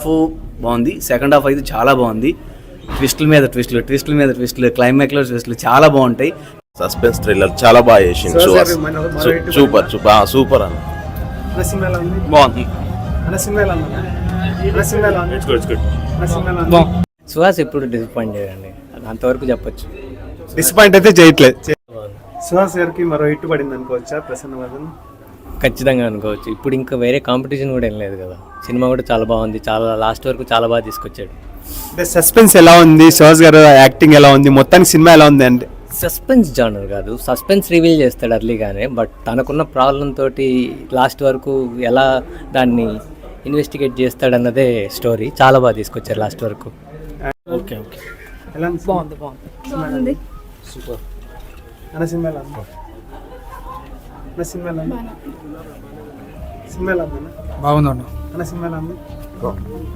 బాగుంది. Second half అయితే చాలా బాగుంది. ట్విస్టుల మీద ట్విస్టులు, క్లైమాక్స్లో ట్విస్టులు చాలా బాగుంటాయి. సస్పెన్స్ థ్రిల్లర్ చాలా బాగా చేసింది. సూపర్ అన్న. బాగుంది. సుహాస్ ఎప్పుడు డిసప్పాయింట్ చేయండి, అంతవరకు చెప్పొచ్చు. డిసప్పాయింట్ అయితే చేయట్లేదు. సుహాస్ గారికి మరో హిట్ పడింది అనుకోవచ్చా ప్రసన్నవర్ధన్? ఖచ్చితంగా అనుకోవచ్చు. ఇప్పుడు ఇంకా వేరే కాంపిటీషన్ కూడా ఏం లేదు కదా. సినిమా కూడా చాలా బాగుంది, చాలా లాస్ట్ వరకు చాలా బాగా తీసుకొచ్చాడు. అంటే సస్పెన్స్ ఎలా ఉంది, సుహాస్ గారు యాక్టింగ్ ఎలా ఉంది, మొత్తానికి సినిమా ఎలా ఉంది అంటే? సస్పెన్స్ జానర్ కాదు, సస్పెన్స్ రివీల్ చేస్తాడు అర్లీగానే, బట్ తనకున్న ప్రాబ్లం తోటి లాస్ట్ వరకు ఎలా దాన్ని ఇన్వెస్టిగేట్ చేస్తాడన్నదే స్టోరీ. చాలా బాగా తీసుకొచ్చారు లాస్ట్ వరకు. ఓకే ఎలా బాగుంది. సూపర్ అన్న. సినిమా ఎలా ఉంది? సినిమా ఎలా ఉంది? సినిమా ఎలా ఉంది? బాగుందన్న. అన్న సినిమా ఎలా ఉంది?